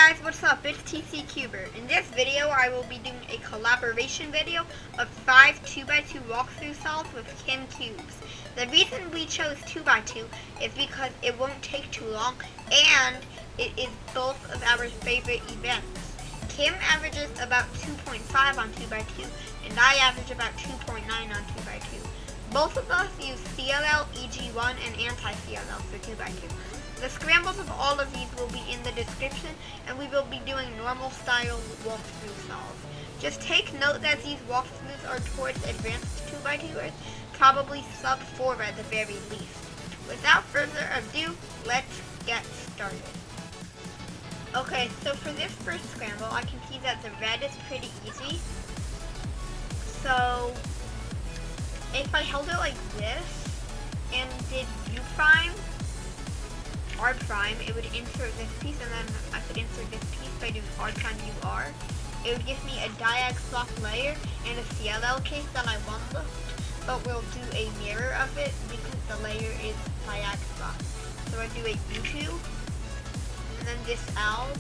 guys, what's up? It's KymCubes. In this video, I will be doing a collaboration video of 5 2x2 walkthrough solves with KymCubes. The reason we chose 2x2 is because it won't take too long, and it is both of our favorite events. Kim averages about 2.5 on 2x2, and I average about 2.9 on 2x2. Both of us use CLL, EG1, and anti-CLL for 2x2. The scrambles of all of these will be in the description, and we will be doing normal style walkthrough solves. Just take note that these walkthroughs are towards advanced 2x2ers, probably sub 4 at the very least. Without further ado, let's get started. Okay, so for this first scramble, I can see that the red is pretty easy. So if I held it like this and did U prime, R prime, it would insert this piece, and then I could insert this piece by doing R prime U R. It would give me a diag swap layer and a CLL case that I won't look, but we'll do a mirror of it because the layer is diag swap. So I do a U2, and then this alg.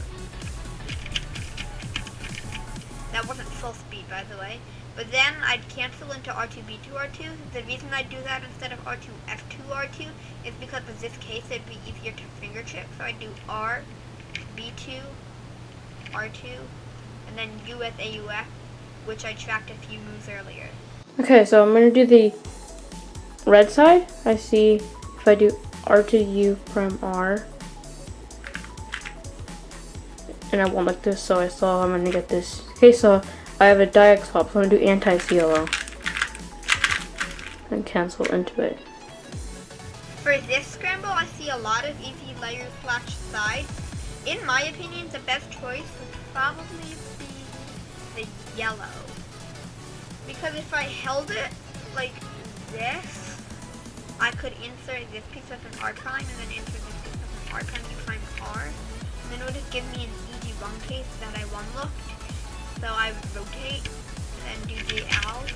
That wasn't full speed, by the way. But then I'd cancel into R2B2 R2. The reason I do that instead of R2 F2 R2 is because of this case it'd be easier to finger check. So I do R, B2, R2, and then U as AUF, which I tracked a few moves earlier. Okay, so I'm going to do the red side. I see if I do R2 U prime R, and I won't like this, so I saw I'm going to get this. Okay, so I have a diag swap, so I'm going to do anti-CLL and cancel into it. For this scramble, I see a lot of easy layers slash sides. In my opinion, the best choice would probably be the yellow. Because if I held it like this, I could insert this piece of an R prime and then insert this piece of an R prime U prime R. And then it would just give me an EG1 case that I one-looked. So I would rotate and do the alg.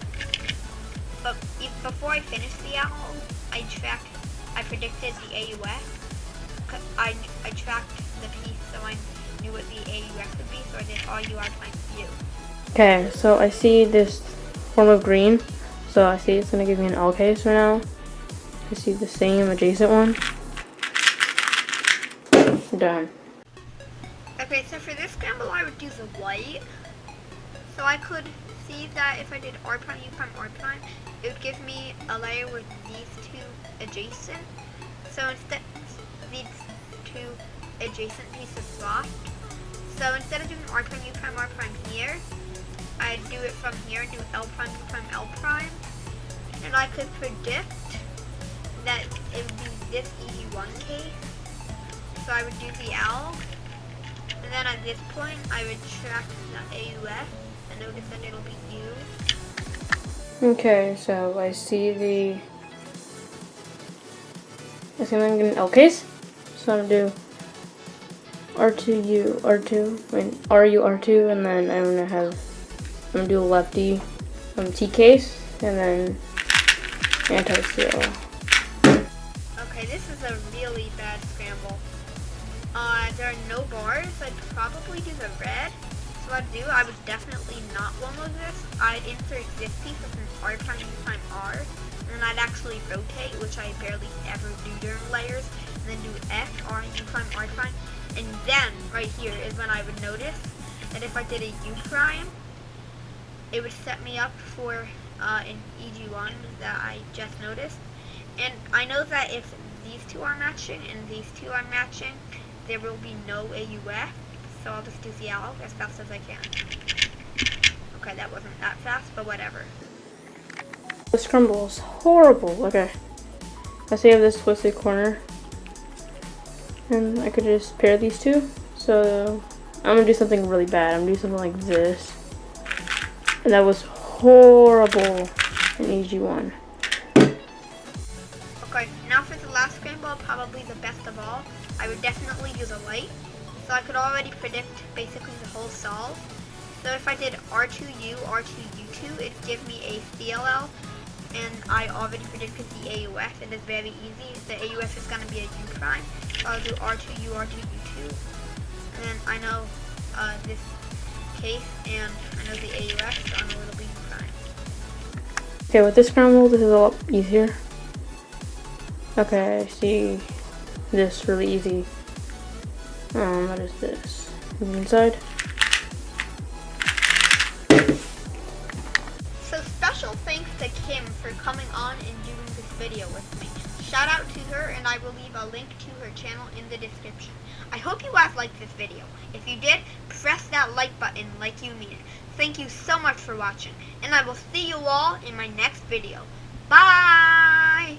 But before I finished the alg, I predicted the AUF. I tracked the piece, so I knew what the AUF would be, so I did all UR times U. Okay, so I see this form of green. So I see it's going to give me an L case right now. I see the same adjacent one. Done. Okay, so for this scramble, I would do the white. So I could see that if I did R prime, U prime, R prime, it would give me a layer with these two adjacent. So instead, these two adjacent pieces swapped. So instead of doing R prime, U prime here, I'd do it from here and do L prime, U prime, L prime. And I could predict that it would be this EG1 case. So I would do the alg. And then at this point, I would track the AUF. And notice that it'll be U. Okay, so I see I'm getting an L case. So I'm gonna do R2U, RU, R2, and then I'm gonna do a lefty T case, and then anti-CLL. Okay, this is a really bad scramble. There are no bars, so I'd probably do the red. So what I'd do, I would definitely not one-load this. I'd insert this piece with an R prime, U prime, R, and then I'd actually rotate, which I barely ever do during layers, and then do F, R, U prime, R prime, and then right here is when I would notice that if I did a U prime, it would set me up for an EG1 that I just noticed. And I know that if these two are matching and these two are matching, there will be no AUF, so I'll just do the alg as fast as I can. Okay, that wasn't that fast, but whatever. The scramble is horrible. Okay, I see I have this twisted corner, and I could just pair these two. So I'm gonna do something really bad. I'm gonna do something like this, and that was horrible in EG1. Okay, now for the last scramble, probably the best of all, I would definitely do the light. So I could already predict basically the whole solve. So if I did R2U, R2U2, it'd give me a CLL, and I already predicted the AUF. It is very easy. The AUF is going to be a U prime, so I'll do R2U, R2U2, and I know this case, and I know the AUX, so I know it'll be fine. Okay, with this scramble, this is a lot easier. Okay, I see this really easy. What is this? Inside. So special thanks to Kim for coming on and doing this video with me. Shout out to her, and I will leave a link to her channel in the description. I hope you guys liked this video. If you did, press that like button like you mean it. Thank you so much for watching, and I will see you all in my next video. Bye!